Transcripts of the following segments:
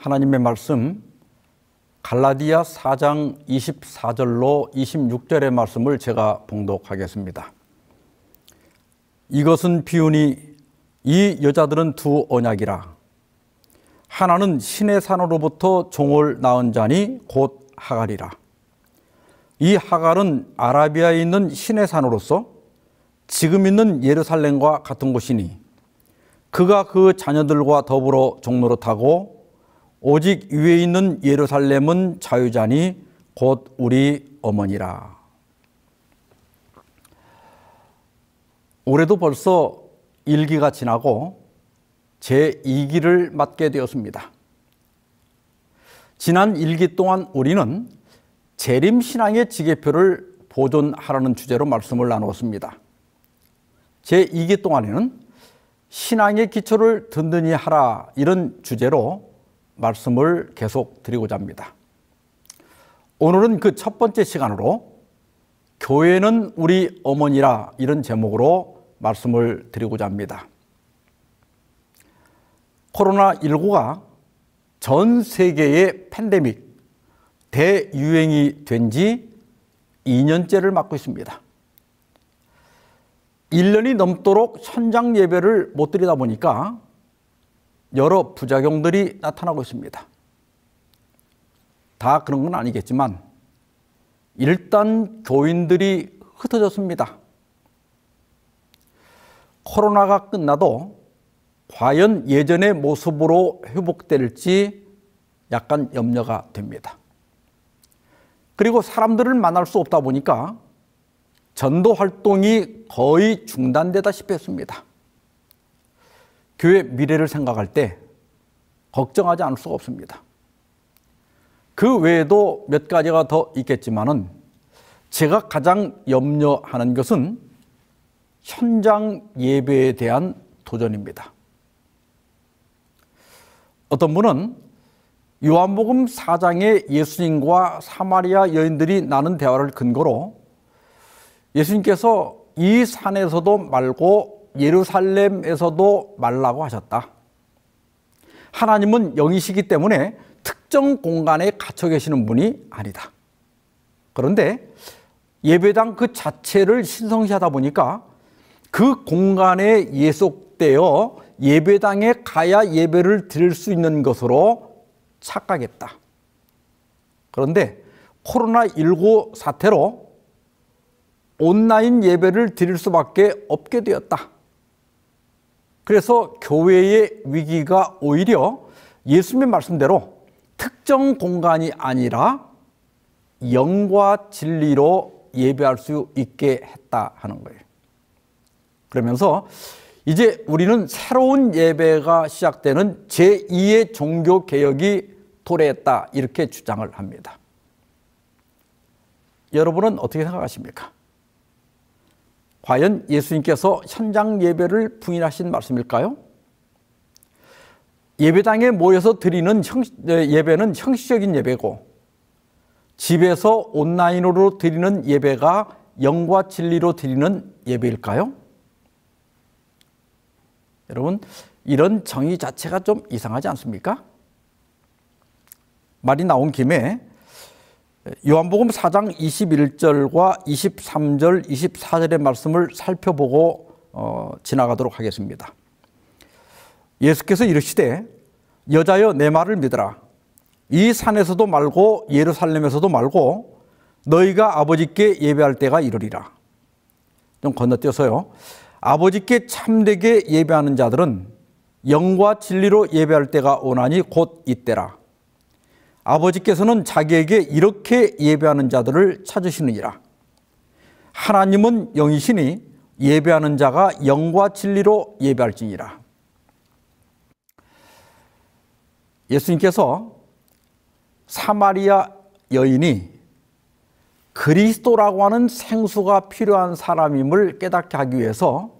하나님의 말씀 갈라디아 4장 24절로 26절의 말씀을 제가 봉독하겠습니다. 이것은 비유니 이 여자들은 두 언약이라. 하나는 신의 산으로부터 종을 낳은 자니 곧 하갈이라. 이 하갈은 아라비아에 있는 신의 산으로서 지금 있는 예루살렘과 같은 곳이니 그가 그 자녀들과 더불어 종노릇하고 오직 위에 있는 예루살렘은 자유자니 곧 우리 어머니라. 올해도 벌써 1기가 지나고 제2기를 맞게 되었습니다. 지난 1기 동안 우리는 재림신앙의 지계표를 보존하라는 주제로 말씀을 나누었습니다. 제2기 동안에는 신앙의 기초를 든든히 하라 이런 주제로 말씀을 계속 드리고자 합니다. 오늘은 그 첫 번째 시간으로 교회는 우리 어머니라 이런 제목으로 말씀을 드리고자 합니다. 코로나19가 전 세계의 팬데믹, 대유행이 된 지 2년째를 맞고 있습니다. 1년이 넘도록 현장 예배를 못 드리다 보니까 여러 부작용들이 나타나고 있습니다. 다 그런 건 아니겠지만 일단 교인들이 흩어졌습니다. 코로나가 끝나도 과연 예전의 모습으로 회복될지 약간 염려가 됩니다. 그리고 사람들을 만날 수 없다 보니까 전도 활동이 거의 중단되다시피 했습니다. 교회 미래를 생각할 때 걱정하지 않을 수가 없습니다. 그 외에도 몇 가지가 더 있겠지만은 제가 가장 염려하는 것은 현장 예배에 대한 도전입니다. 어떤 분은 요한복음 4장에 예수님과 사마리아 여인들이 나눈 대화를 근거로 예수님께서 이 산에서도 말고 예루살렘에서도 말라고 하셨다. 하나님은 영이시기 때문에 특정 공간에 갇혀 계시는 분이 아니다. 그런데 예배당 그 자체를 신성시하다 보니까 그 공간에 예속되어 예배당에 가야 예배를 드릴 수 있는 것으로 착각했다. 그런데 코로나19 사태로 온라인 예배를 드릴 수밖에 없게 되었다. 그래서 교회의 위기가 오히려 예수님의 말씀대로 특정 공간이 아니라 영과 진리로 예배할 수 있게 했다 하는 거예요. 그러면서 이제 우리는 새로운 예배가 시작되는 제2의 종교개혁이 도래했다 이렇게 주장을 합니다. 여러분은 어떻게 생각하십니까? 과연 예수님께서 현장 예배를 부인하신 말씀일까요? 예배당에 모여서 드리는 예배는 형식적인 예배고 집에서 온라인으로 드리는 예배가 영과 진리로 드리는 예배일까요? 여러분, 이런 정의 자체가 좀 이상하지 않습니까? 말이 나온 김에 요한복음 4장 21절과 23절, 24절의 말씀을 살펴보고 지나가도록 하겠습니다. 예수께서 이르시되 여자여 내 말을 믿으라. 이 산에서도 말고 예루살렘에서도 말고 너희가 아버지께 예배할 때가 이르리라. 좀 건너뛰어서요. 아버지께 참되게 예배하는 자들은 영과 진리로 예배할 때가 오나니 곧 이때라. 아버지께서는 자기에게 이렇게 예배하는 자들을 찾으시느니라. 하나님은 영이시니 예배하는 자가 영과 진리로 예배할지니라. 예수님께서 사마리아 여인이 그리스도라고 하는 생수가 필요한 사람임을 깨닫게 하기 위해서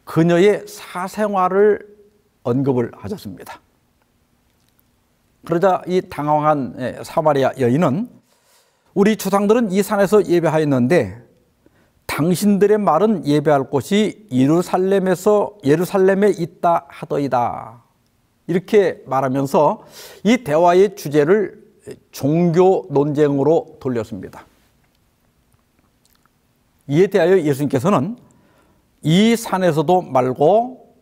그녀의 사생활을 언급을 하셨습니다. 그러자 이 당황한 사마리아 여인은 우리 조상들은 이 산에서 예배하였는데 당신들의 말은 예배할 곳이 예루살렘에 있다 하더이다. 이렇게 말하면서 이 대화의 주제를 종교 논쟁으로 돌렸습니다. 이에 대하여 예수님께서는 이 산에서도 말고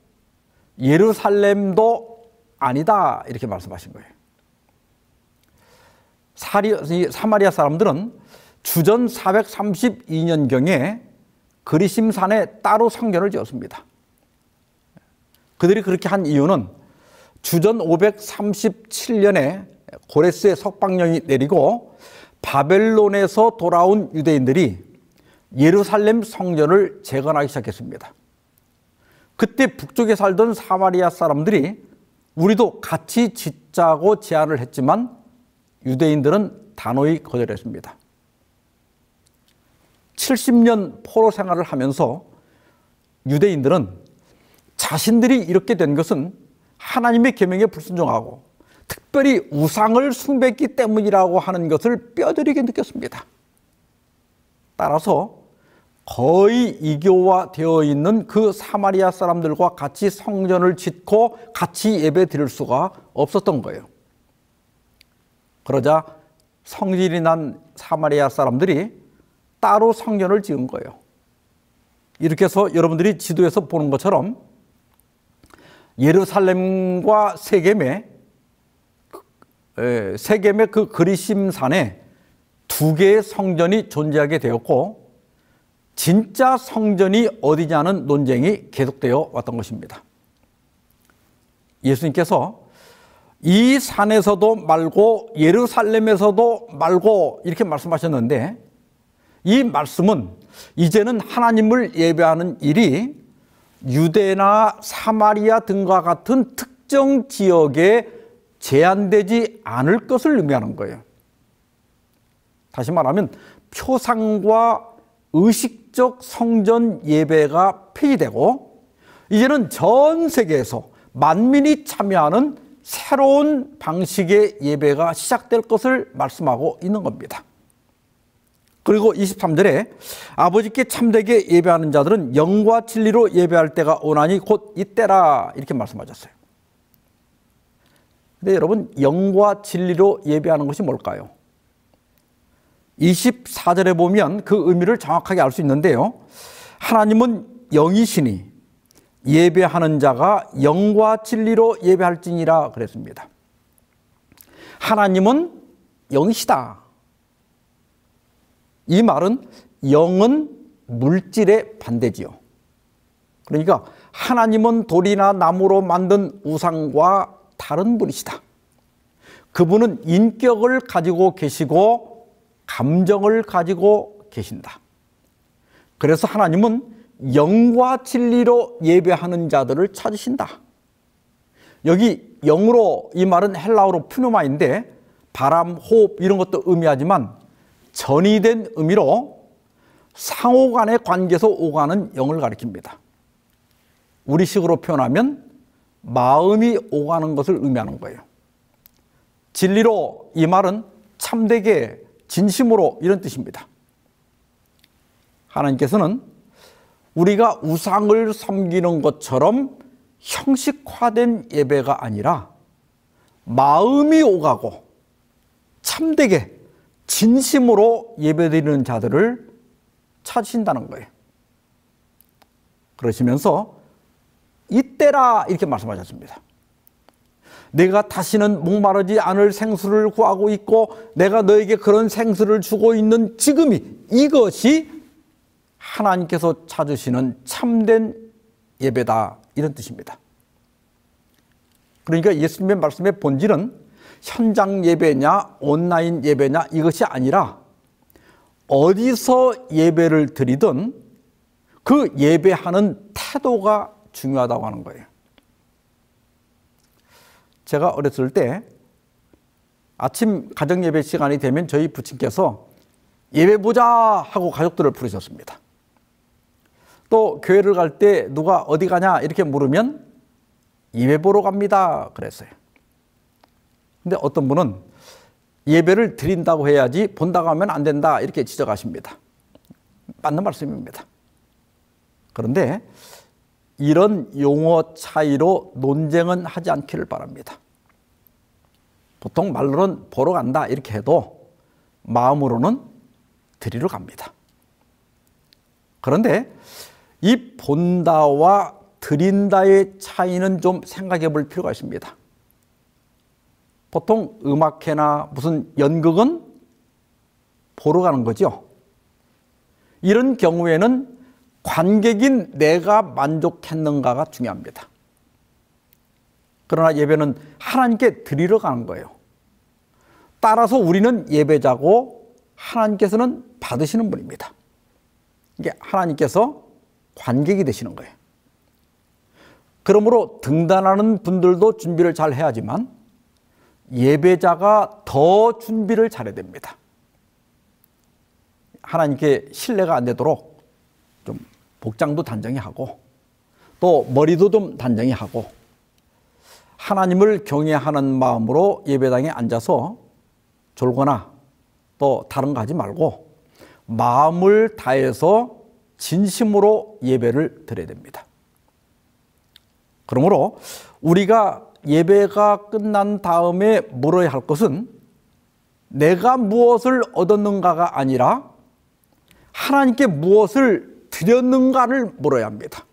예루살렘도 아니다 이렇게 말씀하신 거예요. 사마리아 사람들은 주전 432년경에 그리심산에 따로 성전을 지었습니다. 그들이 그렇게 한 이유는 주전 537년에 고레스의 석방령이 내리고 바벨론에서 돌아온 유대인들이 예루살렘 성전을 재건하기 시작했습니다. 그때 북쪽에 살던 사마리아 사람들이 우리도 같이 짓자고 제안을 했지만 유대인들은 단호히 거절했습니다. 70년 포로 생활을 하면서 유대인들은 자신들이 이렇게 된 것은 하나님의 계명에 불순종하고 특별히 우상을 숭배했기 때문이라고 하는 것을 뼈저리게 느꼈습니다. 따라서 거의 이교화되어 있는 그 사마리아 사람들과 같이 성전을 짓고 같이 예배 드릴 수가 없었던 거예요. 그러자 성질이 난 사마리아 사람들이 따로 성전을 지은 거예요. 이렇게 해서 여러분들이 지도에서 보는 것처럼 예루살렘과 세겜의 그 그리심산에 두 개의 성전이 존재하게 되었고 진짜 성전이 어디냐는 논쟁이 계속되어 왔던 것입니다. 예수님께서 이 산에서도 말고 예루살렘에서도 말고 이렇게 말씀하셨는데 이 말씀은 이제는 하나님을 예배하는 일이 유대나 사마리아 등과 같은 특정 지역에 제한되지 않을 것을 의미하는 거예요. 다시 말하면 표상과 의식적 성전 예배가 폐지되고 이제는 전 세계에서 만민이 참여하는 새로운 방식의 예배가 시작될 것을 말씀하고 있는 겁니다. 그리고 23절에 아버지께 참되게 예배하는 자들은 영과 진리로 예배할 때가 오나니 곧 이때라 이렇게 말씀하셨어요. 근데 여러분, 영과 진리로 예배하는 것이 뭘까요? 24절에 보면 그 의미를 정확하게 알 수 있는데요. 하나님은 영이시니 예배하는 자가 영과 진리로 예배할지니라 그랬습니다. 하나님은 영이시다. 이 말은 영은 물질의 반대지요. 그러니까 하나님은 돌이나 나무로 만든 우상과 다른 분이시다. 그분은 인격을 가지고 계시고 감정을 가지고 계신다. 그래서 하나님은 영과 진리로 예배하는 자들을 찾으신다. 여기 영으로 이 말은 헬라어로 푸누마인데 바람, 호흡 이런 것도 의미하지만 전이된 의미로 상호간의 관계에서 오가는 영을 가리킵니다. 우리식으로 표현하면 마음이 오가는 것을 의미하는 거예요. 진리로 이 말은 참되게 진심으로 이런 뜻입니다. 하나님께서는 우리가 우상을 섬기는 것처럼 형식화된 예배가 아니라 마음이 오가고 참되게 진심으로 예배드리는 자들을 찾으신다는 거예요. 그러시면서 이때라 이렇게 말씀하셨습니다. 내가 다시는 목마르지 않을 생수를 구하고 있고 내가 너에게 그런 생수를 주고 있는 지금이, 이것이 하나님께서 찾으시는 참된 예배다 이런 뜻입니다. 그러니까 예수님의 말씀의 본질은 현장 예배냐 온라인 예배냐 이것이 아니라 어디서 예배를 드리든 그 예배하는 태도가 중요하다고 하는 거예요. 제가 어렸을 때 아침 가정예배 시간이 되면 저희 부친께서 예배 보자 하고 가족들을 부르셨습니다. 또 교회를 갈 때 누가 어디 가냐 이렇게 물으면 예배 보러 갑니다 그랬어요. 근데 어떤 분은 예배를 드린다고 해야지 본다고 하면 안 된다 이렇게 지적하십니다. 맞는 말씀입니다. 그런데 이런 용어 차이로 논쟁은 하지 않기를 바랍니다. 보통 말로는 보러 간다 이렇게 해도 마음으로는 드리러 갑니다. 그런데 이 본다와 드린다의 차이는 좀 생각해 볼 필요가 있습니다. 보통 음악회나 무슨 연극은 보러 가는 거죠. 이런 경우에는 관객인 내가 만족했는가가 중요합니다. 그러나 예배는 하나님께 드리러 가는 거예요. 따라서 우리는 예배자고 하나님께서는 받으시는 분입니다. 이게 하나님께서 관객이 되시는 거예요. 그러므로 등단하는 분들도 준비를 잘 해야지만 예배자가 더 준비를 잘해야 됩니다. 하나님께 신뢰가 안 되도록 좀 복장도 단정히 하고 또 머리도 좀 단정히 하고 하나님을 경외하는 마음으로 예배당에 앉아서 졸거나 또 다른 거 하지 말고 마음을 다해서 진심으로 예배를 드려야 됩니다. 그러므로 우리가 예배가 끝난 다음에 물어야 할 것은 내가 무엇을 얻었는가가 아니라 하나님께 무엇을 드렸는가를 물어야 합니다.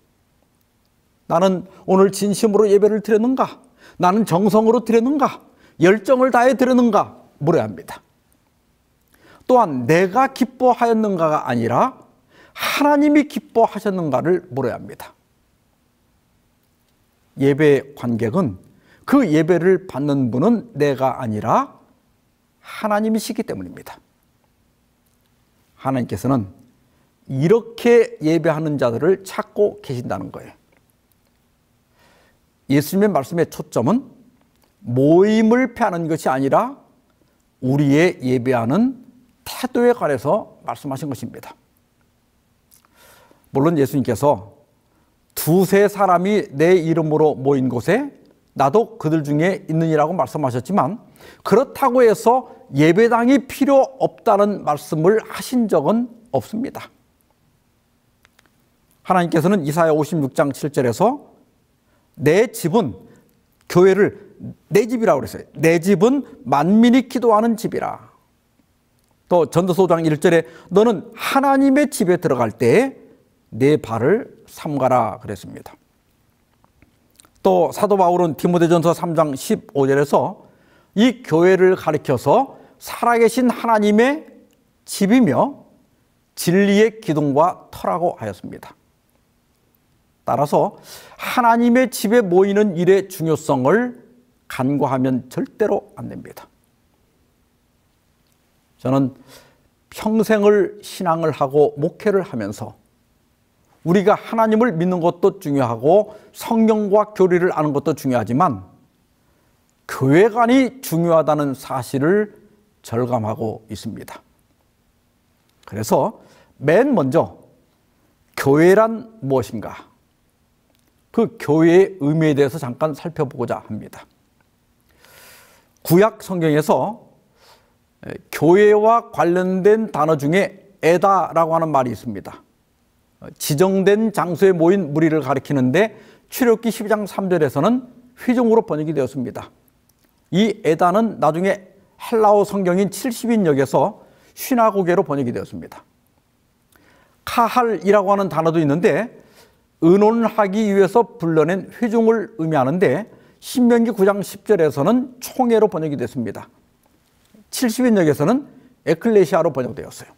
나는 오늘 진심으로 예배를 드렸는가? 나는 정성으로 드렸는가? 열정을 다해 드렸는가? 물어야 합니다. 또한 내가 기뻐하였는가가 아니라 하나님이 기뻐하셨는가를 물어야 합니다. 예배 관객은 그 예배를 받는 분은 내가 아니라 하나님이시기 때문입니다. 하나님께서는 이렇게 예배하는 자들을 찾고 계신다는 거예요. 예수님의 말씀의 초점은 모임을 폐하는 것이 아니라 우리의 예배하는 태도에 관해서 말씀하신 것입니다. 물론 예수님께서 두세 사람이 내 이름으로 모인 곳에 나도 그들 중에 있느니라고 말씀하셨지만 그렇다고 해서 예배당이 필요 없다는 말씀을 하신 적은 없습니다. 하나님께서는 이사야 56장 7절에서 내 집은 교회를 내 집이라고 그랬어요. 내 집은 만민이 기도하는 집이라. 또 전도서 5장 1절에 너는 하나님의 집에 들어갈 때에 내 발을 삼가라 그랬습니다. 또 사도 바울은 디모데전서 3장 15절에서 이 교회를 가리켜서 살아계신 하나님의 집이며 진리의 기둥과 터라고 하였습니다. 따라서 하나님의 집에 모이는 일의 중요성을 간과하면 절대로 안 됩니다. 저는 평생을 신앙을 하고 목회를 하면서 우리가 하나님을 믿는 것도 중요하고 성경과 교리를 아는 것도 중요하지만 교회관이 중요하다는 사실을 절감하고 있습니다. 그래서 맨 먼저 교회란 무엇인가? 그 교회의 의미에 대해서 잠깐 살펴보고자 합니다. 구약 성경에서 교회와 관련된 단어 중에 에다라고 하는 말이 있습니다. 지정된 장소에 모인 무리를 가리키는데 출애굽기 12장 3절에서는 회중으로 번역이 되었습니다. 이 에다는 나중에 헬라어 성경인 70인역에서 쉬나고게로 번역이 되었습니다. 카할이라고 하는 단어도 있는데 의논하기 위해서 불러낸 회중을 의미하는데 신명기 9장 10절에서는 총회로 번역이 됐습니다. 70인역에서는 에클레시아로 번역되었어요.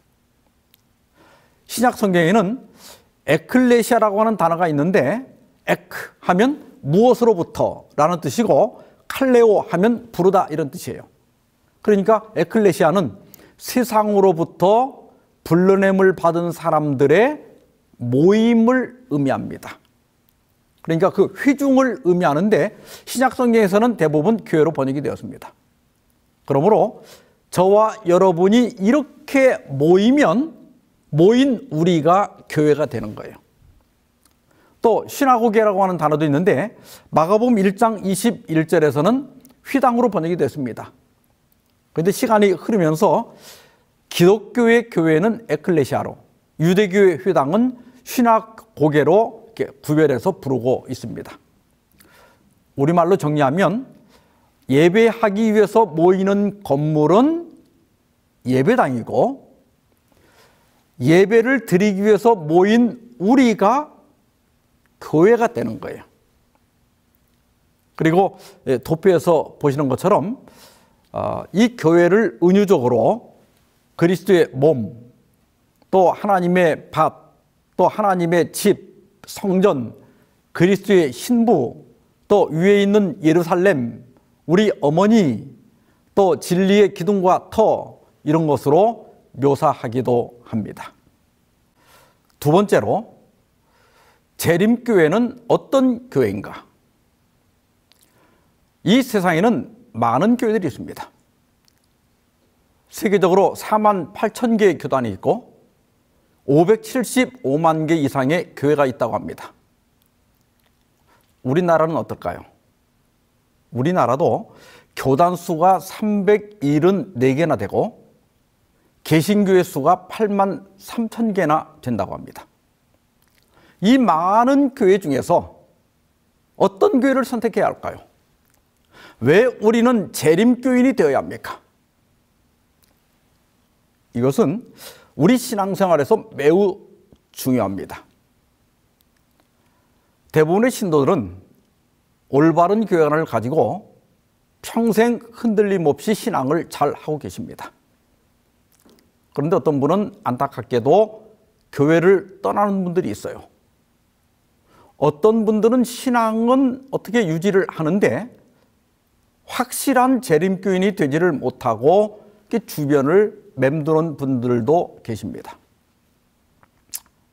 신약 성경에는 에클레시아라고 하는 단어가 있는데 에크 하면 무엇으로부터 라는 뜻이고 칼레오 하면 부르다 이런 뜻이에요. 그러니까 에클레시아는 세상으로부터 불러냄을 받은 사람들의 모임을 의미합니다. 그러니까 그 회중을 의미하는데 신약 성경에서는 대부분 교회로 번역이 되었습니다. 그러므로 저와 여러분이 이렇게 모이면 모인 우리가 교회가 되는 거예요. 또 시나고게라고 하는 단어도 있는데 마가복음 1장 21절에서는 휘당으로 번역이 됐습니다. 그런데 시간이 흐르면서 기독교의 교회는 에클레시아로, 유대교의 휘당은 시나고게로 이렇게 구별해서 부르고 있습니다. 우리말로 정리하면 예배하기 위해서 모이는 건물은 예배당이고, 예배를 드리기 위해서 모인 우리가 교회가 되는 거예요. 그리고 도표에서 보시는 것처럼 이 교회를 은유적으로 그리스도의 몸, 또 하나님의 밭, 또 하나님의 집, 성전, 그리스도의 신부, 또 위에 있는 예루살렘, 우리 어머니, 또 진리의 기둥과 터, 이런 것으로 묘사하기도 합니다. 두 번째로, 재림교회는 어떤 교회인가? 이 세상에는 많은 교회들이 있습니다. 세계적으로 4만 8천 개의 교단이 있고 575만 개 이상의 교회가 있다고 합니다. 우리나라는 어떨까요? 우리나라도 교단 수가 374개나 되고 개신교회 수가 8만 3천 개나 된다고 합니다. 이 많은 교회 중에서 어떤 교회를 선택해야 할까요? 왜 우리는 재림교인이 되어야 합니까? 이것은 우리 신앙생활에서 매우 중요합니다. 대부분의 신도들은 올바른 교양을 가지고 평생 흔들림 없이 신앙을 잘 하고 계십니다. 그런데 어떤 분은 안타깝게도 교회를 떠나는 분들이 있어요. 어떤 분들은 신앙은 어떻게 유지를 하는데 확실한 재림교인이 되지를 못하고 주변을 맴도는 분들도 계십니다.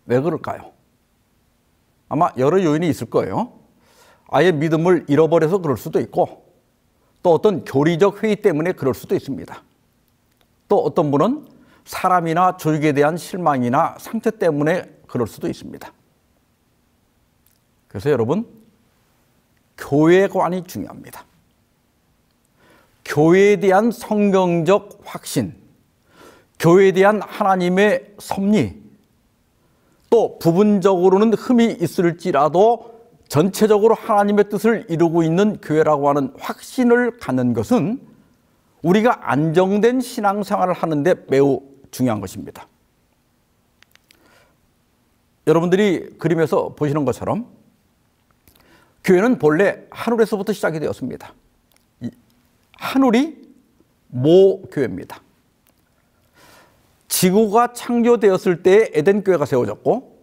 왜 그럴까요? 아마 여러 요인이 있을 거예요. 아예 믿음을 잃어버려서 그럴 수도 있고, 또 어떤 교리적 회의 때문에 그럴 수도 있습니다. 또 어떤 분은 사람이나 조직에 대한 실망이나 상처 때문에 그럴 수도 있습니다. 그래서 여러분, 교회관이 중요합니다. 교회에 대한 성경적 확신, 교회에 대한 하나님의 섭리, 또 부분적으로는 흠이 있을지라도 전체적으로 하나님의 뜻을 이루고 있는 교회라고 하는 확신을 갖는 것은 우리가 안정된 신앙생활을 하는데 매우 중요한 것입니다. 여러분들이 그림에서 보시는 것처럼 교회는 본래 하늘에서부터 시작이 되었습니다. 하늘이 모교회입니다. 지구가 창조되었을 때 에덴 교회가 세워졌고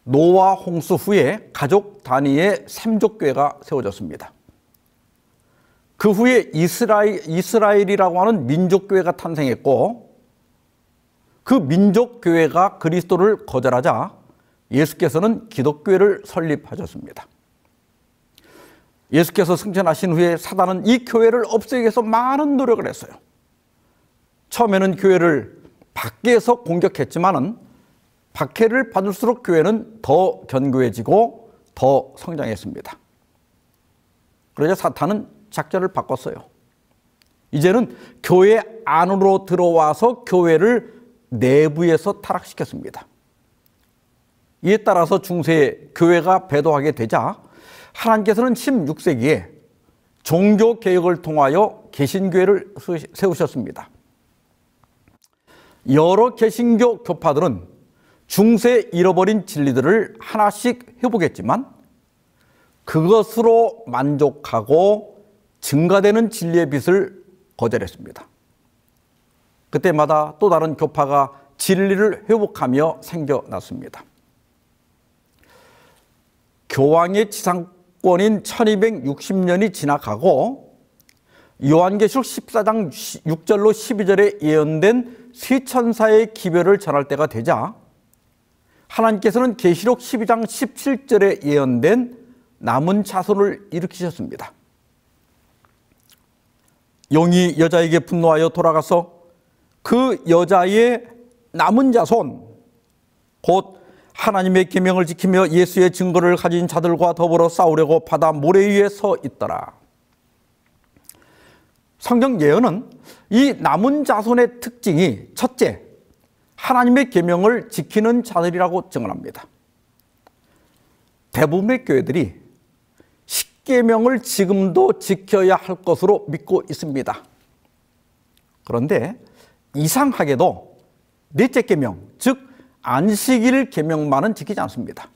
노아 홍수 후에 가족 단위의 샘족교회가 세워졌습니다. 그 후에 이스라엘이라고 하는 민족교회가 탄생했고 그 민족교회가 그리스도를 거절하자 예수께서는 기독교회를 설립하셨습니다. 예수께서 승천하신 후에 사단은 이 교회를 없애기 위해서 많은 노력을 했어요. 처음에는 교회를 밖에서 공격했지만은 박해를 받을수록 교회는 더 견고해지고 더 성장했습니다. 그러자 사탄은 작전을 바꿨어요. 이제는 교회 안으로 들어와서 교회를 내부에서 타락시켰습니다. 이에 따라서 중세에 교회가 배도하게 되자 하나님께서는 16세기에 종교개혁을 통하여 개신교회를 세우셨습니다. 여러 개신교 교파들은 중세 잃어버린 진리들을 하나씩 회복했지만 그것으로 만족하고 증가되는 진리의 빛을 거절했습니다. 그때마다 또 다른 교파가 진리를 회복하며 생겨났습니다. 교황의 지상권인 1260년이 지나가고 요한계시록 14장 6절로 12절에 예언된 세 천사의 기별을 전할 때가 되자 하나님께서는 계시록 12장 17절에 예언된 남은 자손을 일으키셨습니다. 용이 여자에게 분노하여 돌아가서 그 여자의 남은 자손, 곧 하나님의 계명을 지키며 예수의 증거를 가진 자들과 더불어 싸우려고 바다 모래 위에 서 있더라. 성경 예언은 이 남은 자손의 특징이 첫째, 하나님의 계명을 지키는 자들이라고 증언합니다. 대부분의 교회들이 십계명을 지금도 지켜야 할 것으로 믿고 있습니다. 그런데 이상하게도 넷째 계명, 즉 안식일 계명만은 지키지 않습니다.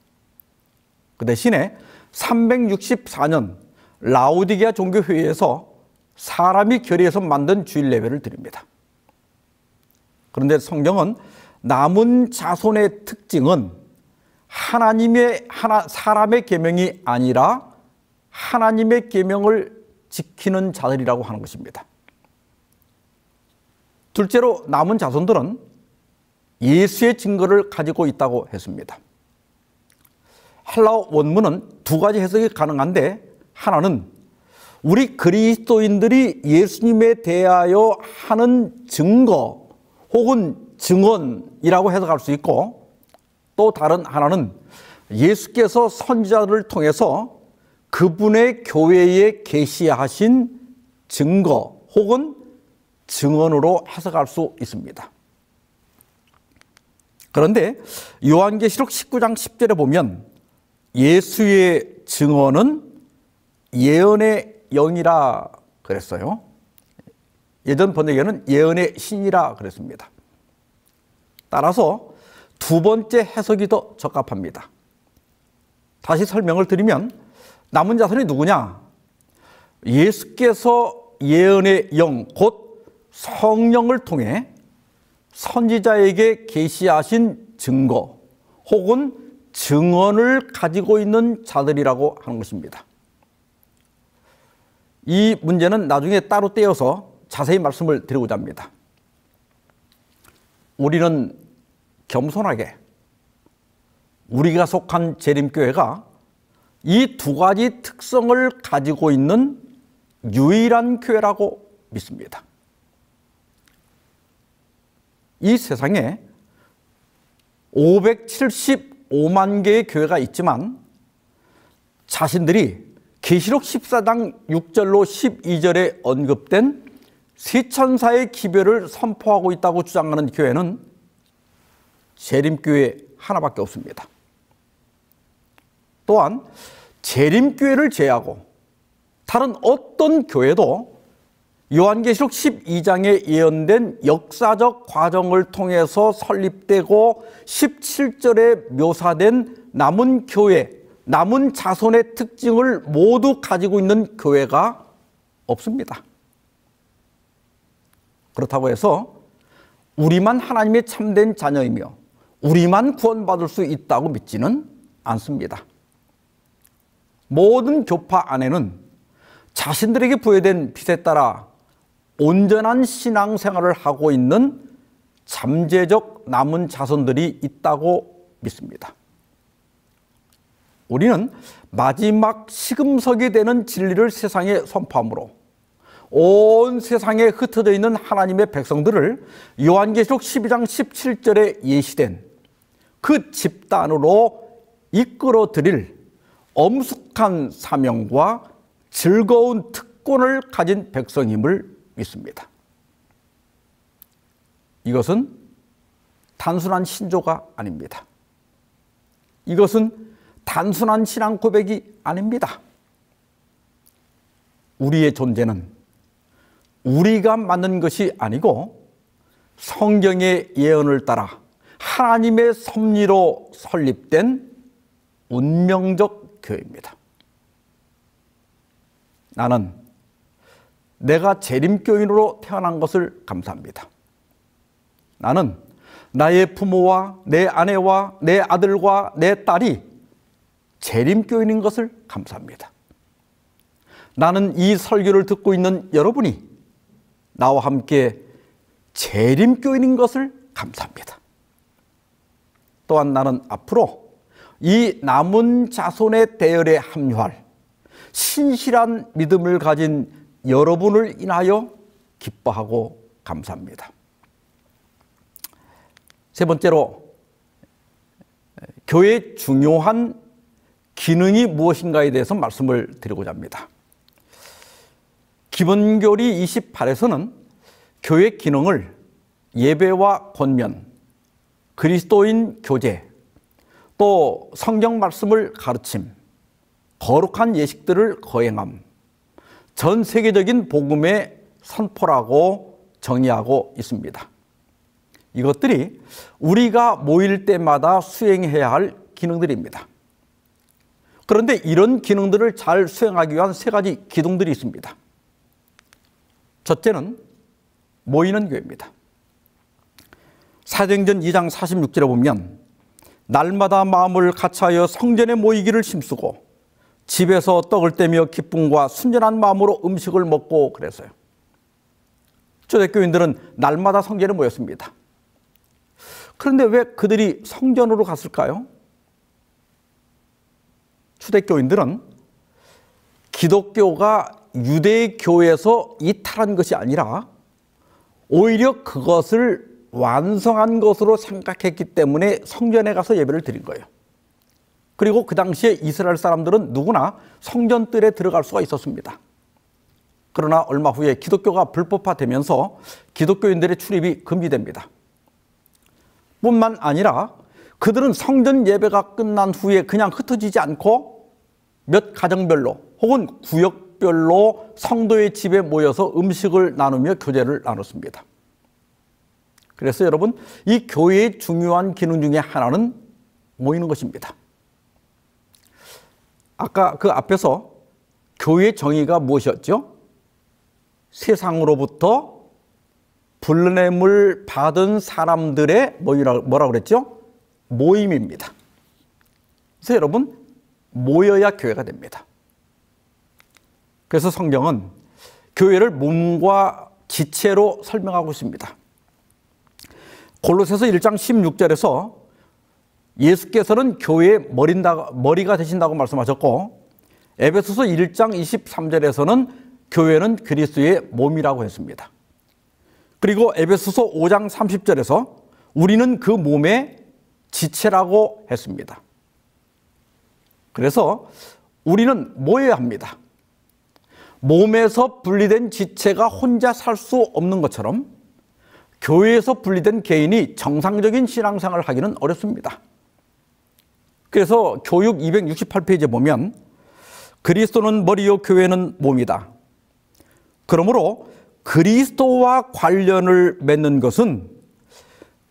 그 대신에 364년 라오디게아 종교회의에서 사람이 결의해서 만든 주일 예배를 드립니다. 그런데 성경은 남은 자손의 특징은 사람의 계명이 아니라 하나님의 계명을 지키는 자들이라고 하는 것입니다. 둘째로 남은 자손들은 예수의 증거를 가지고 있다고 했습니다. 헬라어 원문은 두 가지 해석이 가능한데, 하나는 우리 그리스도인들이 예수님에 대하여 하는 증거 혹은 증언이라고 해석할 수 있고, 또 다른 하나는 예수께서 선지자들을 통해서 그분의 교회에 계시하신 증거 혹은 증언으로 해석할 수 있습니다. 그런데 요한계시록 19장 10절에 보면 예수의 증언은 예언의 영이라 그랬어요. 예전 번역에는 예언의 신이라 그랬습니다. 따라서 두 번째 해석이 더 적합합니다. 다시 설명을 드리면 남은 자손이 누구냐? 예수께서 예언의 영, 곧 성령을 통해 선지자에게 계시하신 증거 혹은 증언을 가지고 있는 자들이라고 하는 것입니다. 이 문제는 나중에 따로 떼어서 자세히 말씀을 드리고자 합니다. 우리는 겸손하게 우리가 속한 재림교회가 이 두 가지 특성을 가지고 있는 유일한 교회라고 믿습니다. 이 세상에 575만 개의 교회가 있지만 자신들이 계시록 14장 6절로 12절에 언급된 세천사의 기별을 선포하고 있다고 주장하는 교회는 재림교회 하나밖에 없습니다. 또한 재림교회를 제외하고 다른 어떤 교회도 요한계시록 12장에 예언된 역사적 과정을 통해서 설립되고 17절에 묘사된 남은 교회, 남은 자손의 특징을 모두 가지고 있는 교회가 없습니다. 그렇다고 해서 우리만 하나님의 참된 자녀이며 우리만 구원받을 수 있다고 믿지는 않습니다. 모든 교파 안에는 자신들에게 부여된 빚에 따라 온전한 신앙생활을 하고 있는 잠재적 남은 자손들이 있다고 믿습니다. 우리는 마지막 시금석이 되는 진리를 세상에 선포함으로 온 세상에 흩어져 있는 하나님의 백성들을 요한계시록 12장 17절에 예시된 그 집단으로 이끌어 드릴 엄숙한 사명과 즐거운 특권을 가진 백성임을 믿습니다. 이것은 단순한 신조가 아닙니다. 이것은 단순한 신앙 고백이 아닙니다. 우리의 존재는 우리가 만든 것이 아니고 성경의 예언을 따라 하나님의 섭리로 설립된 운명적 교회입니다. 나는 내가 재림교인으로 태어난 것을 감사합니다. 나는 나의 부모와 내 아내와 내 아들과 내 딸이 재림교인인 것을 감사합니다. 나는 이 설교를 듣고 있는 여러분이 나와 함께 재림교인인 것을 감사합니다. 또한 나는 앞으로 이 남은 자손의 대열에 합류할 신실한 믿음을 가진 여러분을 인하여 기뻐하고 감사합니다. 세 번째로 교회의 중요한 기능이 무엇인가에 대해서 말씀을 드리고자 합니다. 기본교리 28에서는 교회 기능을 예배와 권면, 그리스도인 교제, 또 성경 말씀을 가르침, 거룩한 예식들을 거행함, 전 세계적인 복음의 선포라고 정의하고 있습니다. 이것들이 우리가 모일 때마다 수행해야 할 기능들입니다. 그런데 이런 기능들을 잘 수행하기 위한 세 가지 기둥들이 있습니다. 첫째는 모이는 교회입니다. 사도행전 2장 46절에 보면 날마다 마음을 같이하여 성전에 모이기를 힘쓰고 집에서 떡을 떼며 기쁨과 순전한 마음으로 음식을 먹고 그랬어요. 초대교인들은 날마다 성전에 모였습니다. 그런데 왜 그들이 성전으로 갔을까요? 초대교인들은 기독교가 유대교에서 이탈한 것이 아니라 오히려 그것을 완성한 것으로 생각했기 때문에 성전에 가서 예배를 드린 거예요. 그리고 그 당시에 이스라엘 사람들은 누구나 성전뜰에 들어갈 수가 있었습니다. 그러나 얼마 후에 기독교가 불법화되면서 기독교인들의 출입이 금지됩니다. 뿐만 아니라 그들은 성전 예배가 끝난 후에 그냥 흩어지지 않고 몇 가정별로 혹은 구역별로 성도의 집에 모여서 음식을 나누며 교제를 나눴습니다. 그래서 여러분, 이 교회의 중요한 기능 중에 하나는 모이는 것입니다. 아까 그 앞에서 교회의 정의가 무엇이었죠? 세상으로부터 불러냄을 받은 사람들의 뭐라고 그랬죠? 모임입니다. 그래서 여러분, 모여야 교회가 됩니다. 그래서 성경은 교회를 몸과 지체로 설명하고 있습니다. 골로새서 1장 16절에서 예수께서는 교회의 머리가 되신다고 말씀하셨고, 에베소서 1장 23절에서는 교회는 그리스도의 몸이라고 했습니다. 그리고 에베소서 5장 30절에서 우리는 그 몸의 지체라고 했습니다. 그래서 우리는 모여야 합니다. 몸에서 분리된 지체가 혼자 살 수 없는 것처럼 교회에서 분리된 개인이 정상적인 신앙생활을 하기는 어렵습니다. 그래서 교육 268페이지에 보면 그리스도는 머리요 교회는 몸이다. 그러므로 그리스도와 관련을 맺는 것은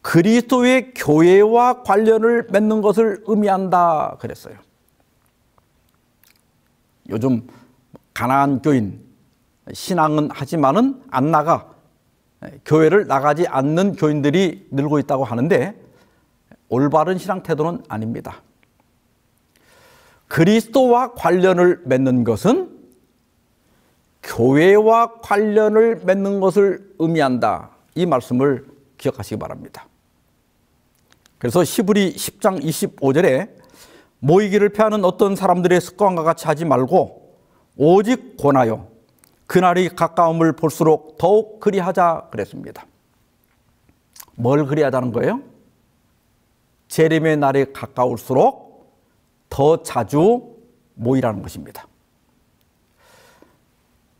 그리스도의 교회와 관련을 맺는 것을 의미한다 그랬어요. 요즘 가난한 교인, 신앙은 하지만은 안 나가, 교회를 나가지 않는 교인들이 늘고 있다고 하는데 올바른 신앙 태도는 아닙니다. 그리스도와 관련을 맺는 것은 교회와 관련을 맺는 것을 의미한다. 이 말씀을 기억하시기 바랍니다. 그래서 히브리 10장 25절에 모이기를 패하는 어떤 사람들의 습관과 같이 하지 말고 오직 권하여 그날이 가까움을 볼수록 더욱 그리하자 그랬습니다. 뭘 그리하자는 거예요? 재림의 날이 가까울수록 더 자주 모이라는 것입니다.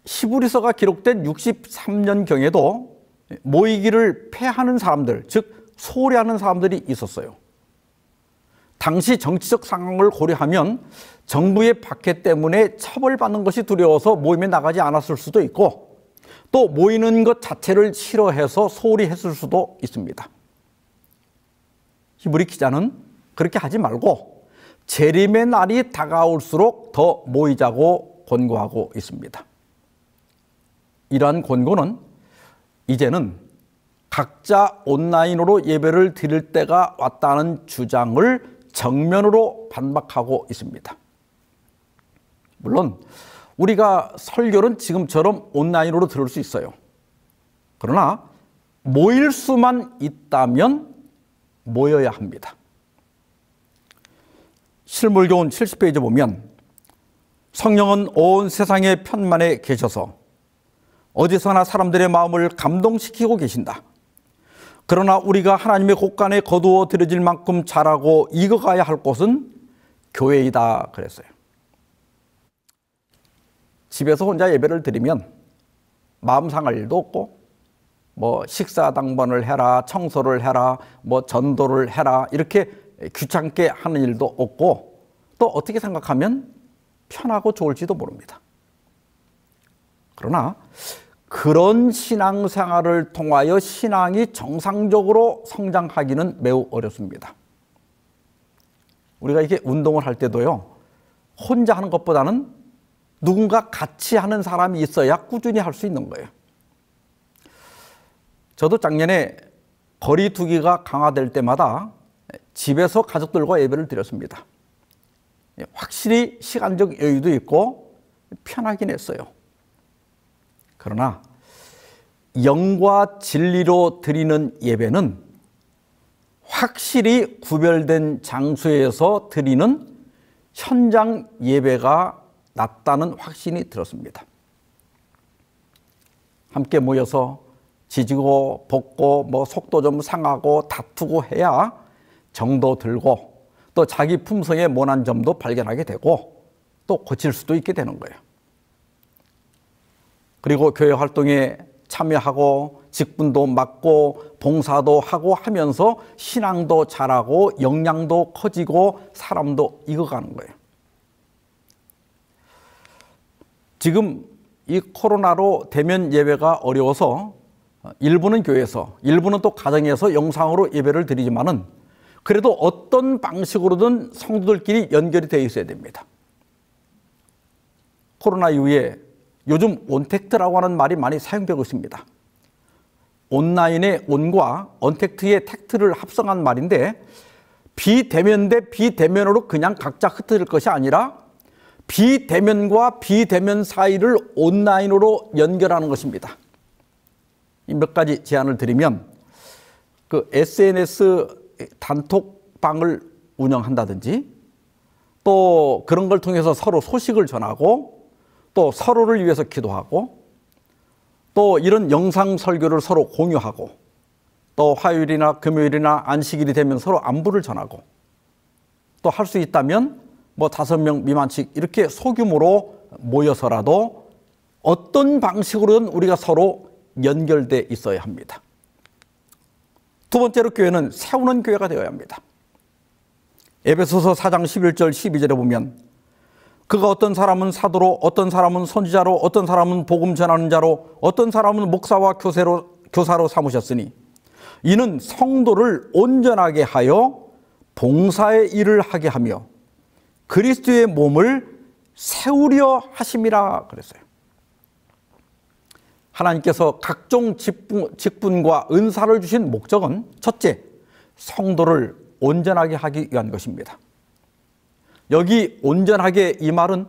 히브리서가 기록된 63년경에도 모이기를 패하는 사람들, 즉 소홀히 하는 사람들이 있었어요. 당시 정치적 상황을 고려하면 정부의 박해 때문에 처벌받는 것이 두려워서 모임에 나가지 않았을 수도 있고, 또 모이는 것 자체를 싫어해서 소홀히 했을 수도 있습니다. 히브리 기자는 그렇게 하지 말고 재림의 날이 다가올수록 더 모이자고 권고하고 있습니다. 이러한 권고는 이제는 각자 온라인으로 예배를 드릴 때가 왔다는 주장을 정면으로 반박하고 있습니다. 물론 우리가 설교는 지금처럼 온라인으로 들을 수 있어요. 그러나 모일 수만 있다면 모여야 합니다. 실물교훈 70페이지 보면 성령은 온 세상의 편만에 계셔서 어디서나 사람들의 마음을 감동시키고 계신다. 그러나 우리가 하나님의 곳간에 거두어 들여질 만큼 잘하고 익어가야 할 곳은 교회이다 그랬어요. 집에서 혼자 예배를 드리면 마음 상할 일도 없고, 식사 당번을 해라, 청소를 해라, 전도를 해라, 이렇게 귀찮게 하는 일도 없고 또 어떻게 생각하면 편하고 좋을지도 모릅니다. 그러나 그런 신앙생활을 통하여 신앙이 정상적으로 성장하기는 매우 어렵습니다. 우리가 이게 운동을 할 때도요, 혼자 하는 것보다는 누군가 같이 하는 사람이 있어야 꾸준히 할 수 있는 거예요. 저도 작년에 거리 두기가 강화될 때마다 집에서 가족들과 예배를 드렸습니다. 확실히 시간적 여유도 있고 편하긴 했어요. 그러나 영과 진리로 드리는 예배는 확실히 구별된 장소에서 드리는 현장 예배가 낫다는 확신이 들었습니다. 함께 모여서 지지고 볶고 속도 좀 상하고 다투고 해야 정도 들고 또 자기 품성에 모난 점도 발견하게 되고 또 고칠 수도 있게 되는 거예요. 그리고 교회 활동에 참여하고 직분도 맡고 봉사도 하고 하면서 신앙도 자라고 역량도 커지고 사람도 익어가는 거예요. 지금 이 코로나로 대면 예배가 어려워서 일부는 교회에서 일부는 또 가정에서 영상으로 예배를 드리지만은 그래도 어떤 방식으로든 성도들끼리 연결이 되어 있어야 됩니다. 코로나 이후에 요즘 온택트라고 하는 말이 많이 사용되고 있습니다. 온라인의 온과 언택트의 택트를 합성한 말인데 비대면 대 비대면으로 그냥 각자 흩어질 것이 아니라 비대면과 비대면 사이를 온라인으로 연결하는 것입니다. 몇 가지 제안을 드리면 그 SNS 단톡방을 운영한다든지 또 그런 걸 통해서 서로 소식을 전하고 또 서로를 위해서 기도하고 또 이런 영상 설교를 서로 공유하고 또 화요일이나 금요일이나 안식일이 되면 서로 안부를 전하고 또 할 수 있다면 5명 미만씩 이렇게 소규모로 모여서라도 어떤 방식으로든 우리가 서로 연결돼 있어야 합니다. 두 번째로 교회는 세우는 교회가 되어야 합니다. 에베소서 4장 11절 12절에 보면 그가 어떤 사람은 사도로 어떤 사람은 선지자로 어떤 사람은 복음 전하는 자로 어떤 사람은 목사와 교사로 삼으셨으니 이는 성도를 온전하게 하여 봉사의 일을 하게 하며 그리스도의 몸을 세우려 하심이라 그랬어요. 하나님께서 각종 직분과 은사를 주신 목적은 첫째, 성도를 온전하게 하기 위한 것입니다. 여기 온전하게 이 말은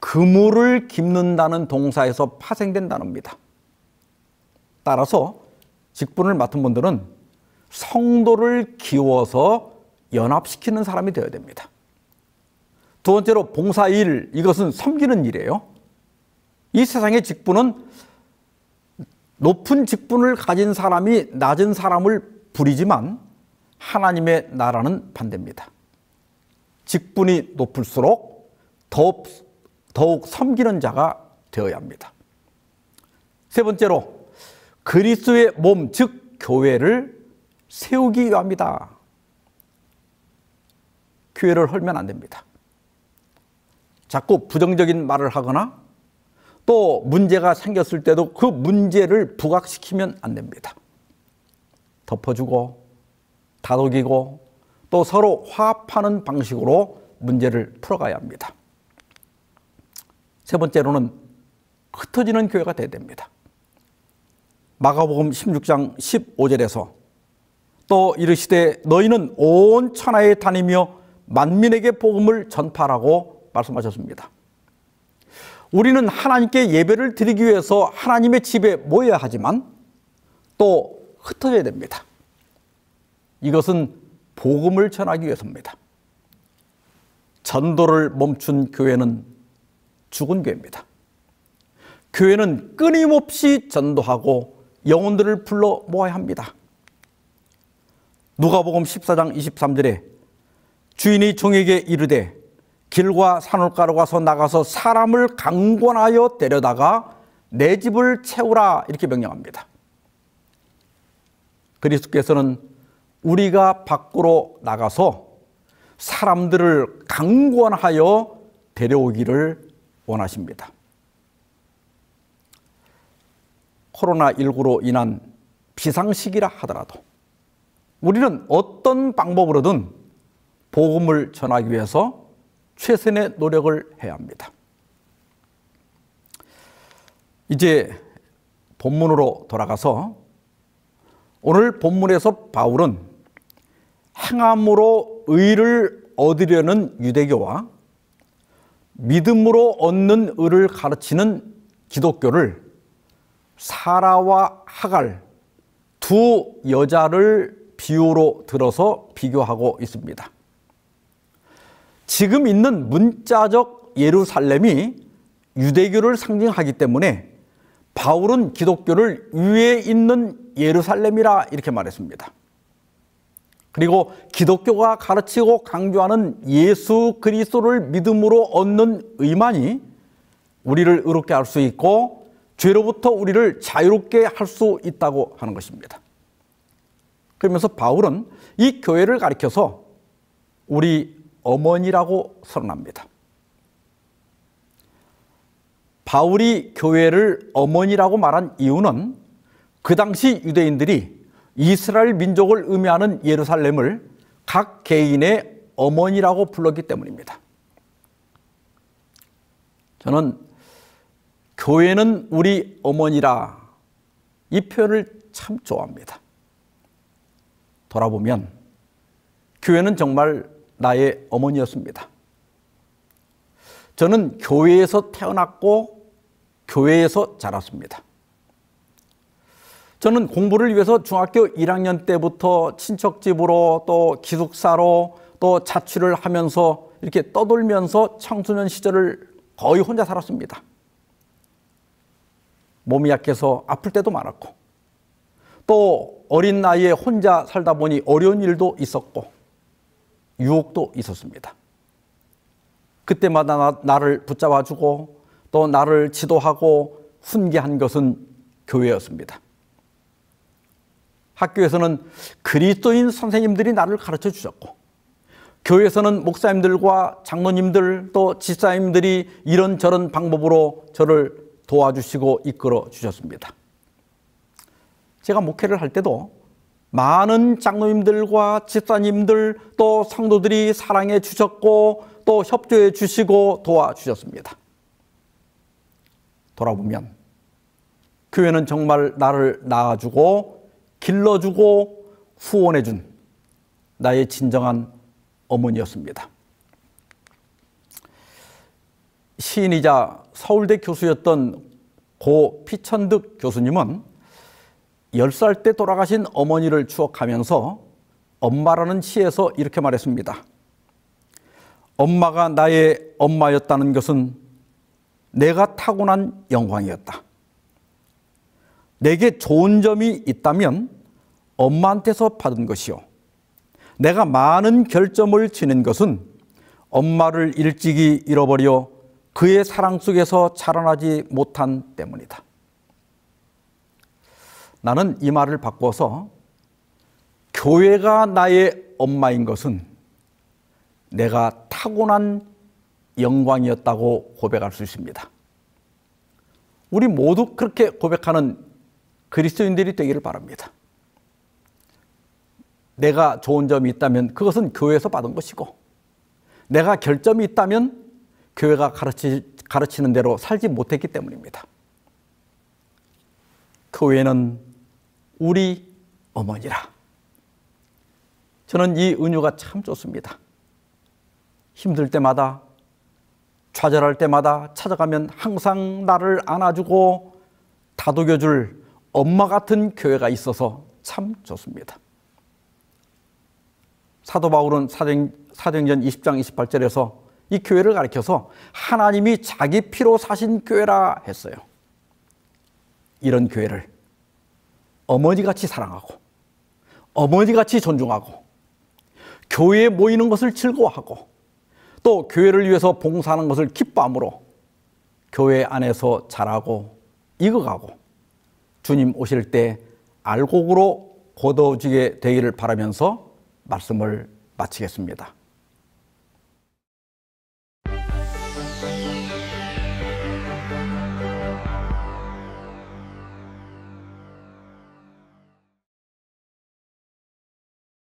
그물을 깁는다는 동사에서 파생된 단어입니다. 따라서 직분을 맡은 분들은 성도를 기워서 연합시키는 사람이 되어야 됩니다. 두 번째로 봉사일, 이것은 섬기는 일이에요. 이 세상의 직분은 높은 직분을 가진 사람이 낮은 사람을 부리지만 하나님의 나라는 반대입니다. 직분이 높을수록 더욱 섬기는 자가 되어야 합니다. 세 번째로 그리스도의 몸, 즉 교회를 세우기 위함이다. 교회를 헐면 안 됩니다. 자꾸 부정적인 말을 하거나 또 문제가 생겼을 때도 그 문제를 부각시키면 안 됩니다. 덮어주고 다독이고 또 서로 화합하는 방식으로 문제를 풀어가야 합니다. 세 번째로는 흩어지는 교회가 되어야 됩니다. 마가복음 16장 15절에서 또 이르시되 너희는 온 천하에 다니며 만민에게 복음을 전파하라고 말씀하셨습니다. 우리는 하나님께 예배를 드리기 위해서 하나님의 집에 모여야 하지만 또 흩어져야 됩니다. 이것은 복음을 전하기 위해서입니다. 전도를 멈춘 교회는 죽은 교회입니다. 교회는 끊임없이 전도하고 영혼들을 불러 모아야 합니다. 누가복음 14장 23절에 주인이 종에게 이르되 길과 산울가로 가서 나가서 사람을 강권하여 데려다가 내 집을 채우라 이렇게 명령합니다. 그리스도께서는 우리가 밖으로 나가서 사람들을 강권하여 데려오기를 원하십니다. 코로나19로 인한 비상시기라 하더라도 우리는 어떤 방법으로든 복음을 전하기 위해서 최선의 노력을 해야 합니다. 이제 본문으로 돌아가서 오늘 본문에서 바울은 행함으로 의를 얻으려는 유대교와 믿음으로 얻는 의를 가르치는 기독교를 사라와 하갈 두 여자를 비유로 들어서 비교하고 있습니다. 지금 있는 문자적 예루살렘이 유대교를 상징하기 때문에 바울은 기독교를 위에 있는 예루살렘이라 이렇게 말했습니다. 그리고 기독교가 가르치고 강조하는 예수 그리스도를 믿음으로 얻는 의만이 우리를 의롭게 할 수 있고 죄로부터 우리를 자유롭게 할 수 있다고 하는 것입니다. 그러면서 바울은 이 교회를 가리켜서 우리 어머니라고 선언합니다. 바울이 교회를 어머니라고 말한 이유는 그 당시 유대인들이 이스라엘 민족을 의미하는 예루살렘을 각 개인의 어머니라고 불렀기 때문입니다. 저는 교회는 우리 어머니라 이 표현을 참 좋아합니다. 돌아보면 교회는 정말 나의 어머니였습니다. 저는 교회에서 태어났고 교회에서 자랐습니다. 저는 공부를 위해서 중학교 1학년 때부터 친척집으로 또 기숙사로 또 자취를 하면서 이렇게 떠돌면서 청소년 시절을 거의 혼자 살았습니다. 몸이 약해서 아플 때도 많았고 또 어린 나이에 혼자 살다 보니 어려운 일도 있었고 유혹도 있었습니다. 그때마다 나를 붙잡아주고 또 나를 지도하고 훈계한 것은 교회였습니다. 학교에서는 그리스도인 선생님들이 나를 가르쳐 주셨고 교회에서는 목사님들과 장로님들 또 집사님들이 이런저런 방법으로 저를 도와주시고 이끌어 주셨습니다. 제가 목회를 할 때도 많은 장로님들과 집사님들 또 성도들이 사랑해 주셨고 또 협조해 주시고 도와주셨습니다. 돌아보면 교회는 정말 나를 낳아주고 길러주고 후원해준 나의 진정한 어머니였습니다. 시인이자 서울대 교수였던 고 피천득 교수님은 10살 때 돌아가신 어머니를 추억하면서 엄마라는 시에서 이렇게 말했습니다. 엄마가 나의 엄마였다는 것은 내가 타고난 영광이었다. 내게 좋은 점이 있다면 엄마한테서 받은 것이요. 내가 많은 결점을 지닌 것은 엄마를 일찍이 잃어버려 그의 사랑 속에서 자라나지 못한 때문이다. 나는 이 말을 바꿔서 교회가 나의 엄마인 것은 내가 타고난 영광이었다고 고백할 수 있습니다. 우리 모두 그렇게 고백하는 그리스도인들이 되기를 바랍니다. 내가 좋은 점이 있다면 그것은 교회에서 받은 것이고 내가 결점이 있다면 교회가 가르치는 대로 살지 못했기 때문입니다. 교회는 우리 어머니라. 저는 이 은유가 참 좋습니다. 힘들 때마다 좌절할 때마다 찾아가면 항상 나를 안아주고 다독여줄 엄마 같은 교회가 있어서 참 좋습니다. 사도 바울은 사도행전 20장 28절에서 이 교회를 가리켜서 하나님이 자기 피로 사신 교회라 했어요. 이런 교회를 어머니같이 사랑하고 어머니같이 존중하고 교회에 모이는 것을 즐거워하고 또 교회를 위해서 봉사하는 것을 기뻐함으로 교회 안에서 자라고 익어가고 주님 오실 때 알곡으로 거둬지게 되기를 바라면서 말씀을 마치겠습니다.